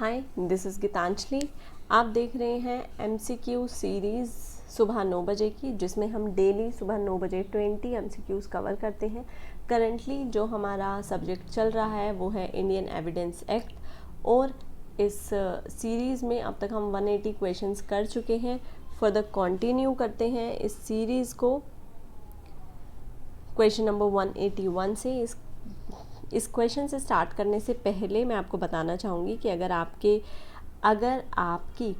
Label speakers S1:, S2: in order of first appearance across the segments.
S1: Hi, this is Geetanjali. आप देख रहे हैं MCQ सीरीज़ सुबह 9 बजे की, जिसमें हम डेली सुबह 9 बजे 20 MCQs कवर करते हैं। करंटली जो हमारा सब्जेक्ट चल रहा है वो है इंडियन एविडेंस एक्ट, और इस सीरीज़ में अब तक हम 180 क्वेश्चंस कर चुके हैं। फर्दर कंटिन्यू करते हैं इस सीरीज़ को क्वेश्चन नंबर 181 से। इस क्वेश्चन से स्टार्ट करने से पहले मैं आपको बताना चाहूँगी कि अगर आपकी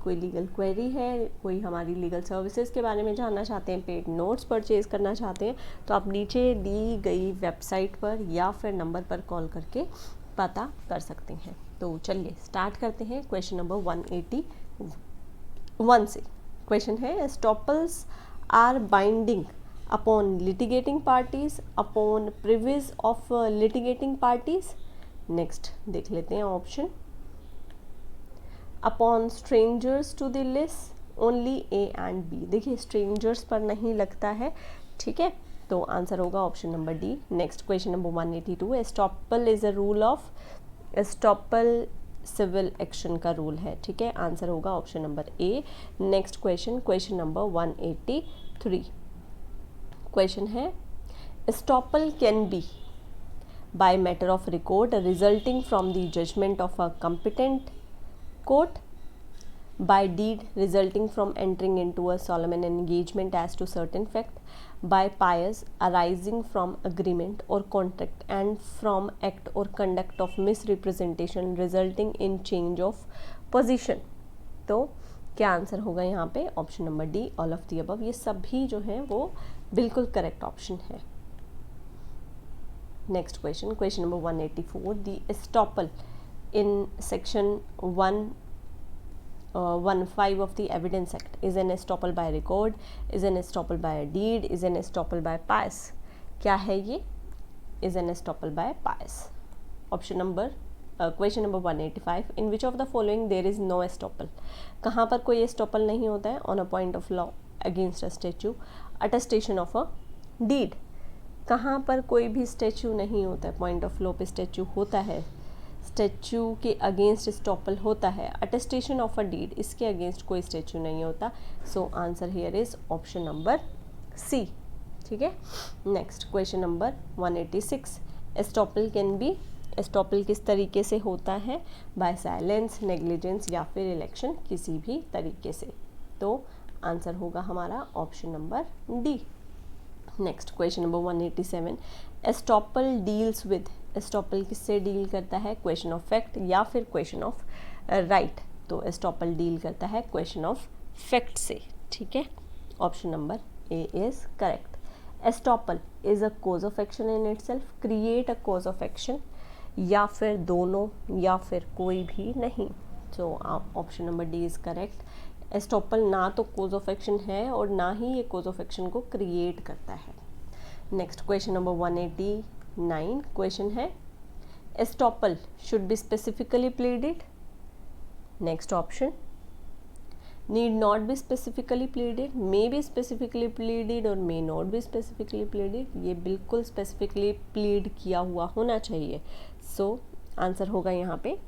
S1: कोई लीगल क्वेरी है, कोई हमारी लीगल सर्विसेज के बारे में जानना चाहते हैं, पेड नोट्स परचेज़ करना चाहते हैं, तो आप नीचे दी गई वेबसाइट पर या फिर नंबर पर कॉल करके पता कर सकते हैं। तो चलिए स्टार्ट करते हैं क्वेश्चन नंबर 181 से। क्वेश्चन है, estoppels are binding upon litigating parties, upon privilege of litigating parties. Next देख लेते हैं option. upon strangers to the list, only A and B। देखिए strangers पर नहीं लगता है, ठीक है, तो आंसर होगा option number D. Next question number 182, estoppel is a rule of, estoppel civil action का रूल है, ठीक है, आंसर होगा option number A. Next question number 183। Question है, estoppel can be by matter of record resulting from the judgment of a competent court, by deed resulting from entering into a solemn engagement as to certain fact, by pious arising from agreement or contract, and from act or conduct of misrepresentation resulting in change of position। तो क्या answer होगा यहाँ पे? Option number D, all of the above. ये सभी जो है वो बिल्कुल करेक्ट ऑप्शन है। Next question number 184, the estoppel in section 115 of the Evidence Act is an estoppel by record, is an estoppel by a deed, is an estoppel by pious। क्या है ये? is an estoppel by pious। Option number question number 185, in which of the following there is no estoppel। कहाँ पर कोई estoppel नहीं होता है? on a point of law, against a statute, attestation of a deed। कहाँ पर कोई भी स्टैच्यू नहीं होता है? पॉइंट ऑफ लॉ पे स्टैच्यू होता है, स्टैच्यू के अगेंस्ट स्टॉपल होता है। अटेस्टेशन ऑफ अ डीड, इसके अगेंस्ट कोई स्टैच्यू नहीं होता। So answer here is option number C, ठीक है। Next question number 186, estoppel can be, estoppel किस तरीके से होता है? बाय साइलेंस, नेग्लिजेंस या फिर इलेक्शन, किसी भी तरीके से। तो आंसर होगा हमारा option number D. Next question number 187, estoppel deals with, estoppel किससे डील करता है? क्वेश्चन ऑफ फैक्ट या फिर क्वेश्चन ऑफ राइट। तो एस्टॉपल डील करता है क्वेश्चन ऑफ फैक्ट से, ठीक है, option number A is correct. Estoppel is a cause of action in itself, create a cause of action, या फिर दोनों, या फिर कोई भी नहीं। तो option number D is correct. Estoppel ना तो कॉज ऑफ एक्शन है और ना ही ये कॉज ऑफ एक्शन को क्रिएट करता है। नेक्स्ट क्वेश्चन नंबर 189 क्वेश्चन है, estoppel should be specifically pleaded. Next option, need not be specifically pleaded, may be specifically pleaded और may not be specifically pleaded. ये बिल्कुल स्पेसिफिकली प्लीड किया हुआ होना चाहिए। सो आंसर होगा यहाँ पे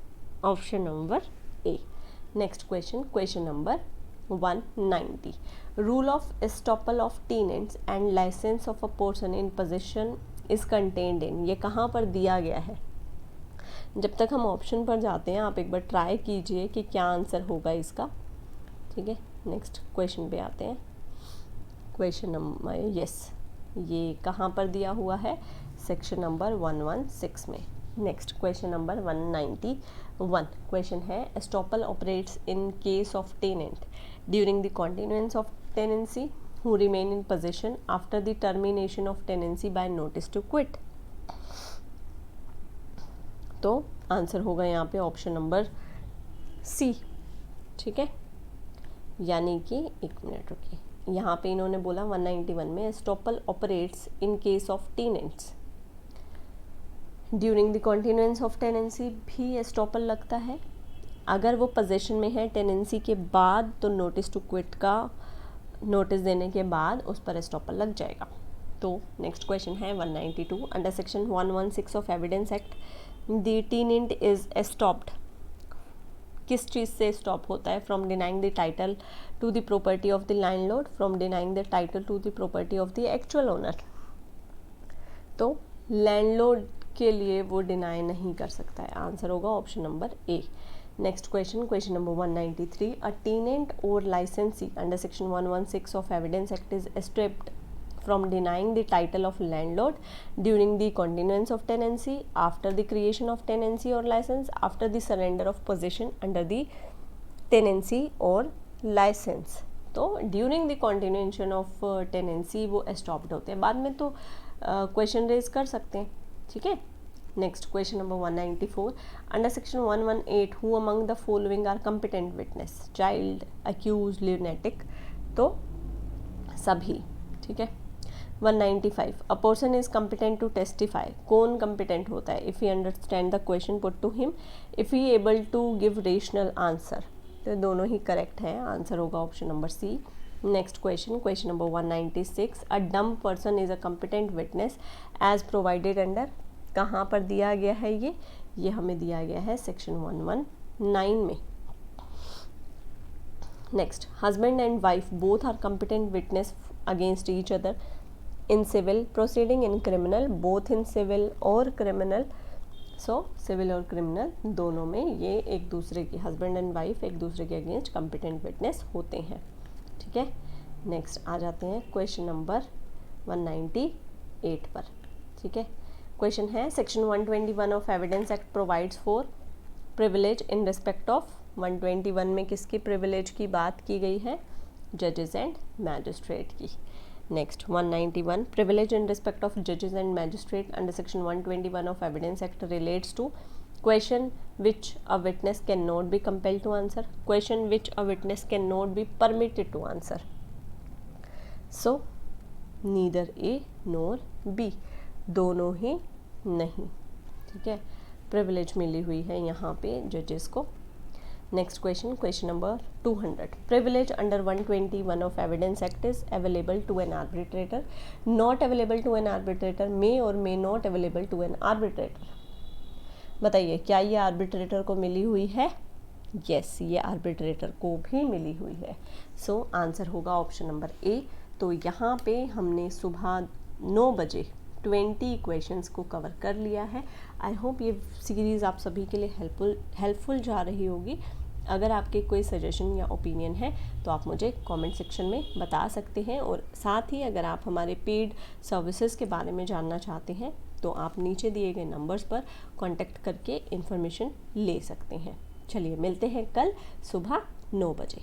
S1: option number A. Next question number 190, rule of estoppel of tenants and licence of a person in position is contained in. ये कहाँ पर दिया गया है? जब तक हम ऑप्शन पर जाते हैं आप एक बार ट्राई कीजिए कि क्या आंसर होगा इसका, ठीक है। नेक्स्ट क्वेश्चन पे आते हैं। क्वेश्चन नंबर ये कहाँ पर दिया हुआ है? सेक्शन नंबर 116 में। नेक्स्ट क्वेश्चन नंबर 191 क्वेश्चन है, estoppel operates in case of tenant during the continuance of tenancy who remain in possession after the termination of tenancy by notice to quit। तो answer होगा यहाँ पे option number C, ठीक है। यानी कि एक मिनट रुकिए, यहाँ पे इन्होंने बोला 191 में estoppel operates in case of tenants during the continuance of tenancy भी एस्टॉपल लगता है। अगर वो पोजेशन में है टेनेंसी के बाद तो नोटिस टू क्विट का नोटिस देने के बाद उस पर एस्टॉपल लग जाएगा। तो नेक्स्ट क्वेश्चन है 192, under section 116 of evidence act the tenant is estopped किस चीज़ से स्टॉप होता है? From denying the title to the property of the landlord, from denying the title to the property of the actual owner. तो landlord के लिए वो deny नहीं कर सकता है, आंसर होगा option number A. Next question, question number 193, a tenant और licensee under section 116 of evidence act is stripped from denying the title of landlord during the continuance of tenancy, after the creation of tenancy or license, after the surrender of possession under the tenancy or license। तो during the continuation of tenancy वो stopped होते हैं, बाद में तो question raise कर सकते हैं, ठीक है। Next question number 194, under section 118 who among the following are competent witness? Child, accused, lunatic, तो सभी, ठीक है। 195, a person is competent to testify, कौन कम्पिटेंट होता है? If he understand the question put to him, if he able to give rational answer. तो दोनों ही करेक्ट है, आंसर होगा option number C. Next question, question number 196, a dumb person is a competent witness as provided under, कहाँ पर दिया गया है ये हमें दिया गया है सेक्शन 119 में। Next, husband and wife both are competent witness against each other in civil proceeding, in criminal, both in civil और criminal, so civil और criminal दोनों में ये एक दूसरे की, हस्बैंड एंड वाइफ एक दूसरे के अगेंस्ट competent witness होते हैं, ठीक है। नेक्स्ट आ जाते हैं क्वेश्चन नंबर 198 पर, ठीक है। क्वेश्चन है, section 121 of evidence act provides for privilege in respect of, 121 में किसकी प्रिविलेज की बात की गई है? जजेस एंड मैजिस्ट्रेट की। Next, 191, privilege in respect of judges and magistrate under section 121 of evidence act relates to question which a witness cannot be compelled to answer, question which a witness cannot be permitted to answer, so neither A nor B, दोनों ही नहीं, ठीक है। privilege मिली हुई है यहाँ पे जजेस को। Next question, question number 200, privilege under 121 of evidence act is available to an arbitrator, not available to an arbitrator, may और may not available to an arbitrator. बताइए, क्या ये आर्बिट्रेटर को मिली हुई है? यस, ये आर्बिट्रेटर को भी मिली हुई है, सो आंसर होगा ऑप्शन नंबर ए। तो यहाँ पे हमने सुबह 9 बजे 20 क्वेश्चंस को कवर कर लिया है। आई होप ये सीरीज़ आप सभी के लिए हेल्पफुल जा रही होगी। अगर आपके कोई सजेशन या ओपिनियन है तो आप मुझे कमेंट सेक्शन में बता सकते हैं, और साथ ही अगर आप हमारे पेड सर्विसेज के बारे में जानना चाहते हैं तो आप नीचे दिए गए नंबर्स पर कांटेक्ट करके इन्फॉर्मेशन ले सकते हैं। चलिए मिलते हैं कल सुबह 9 बजे।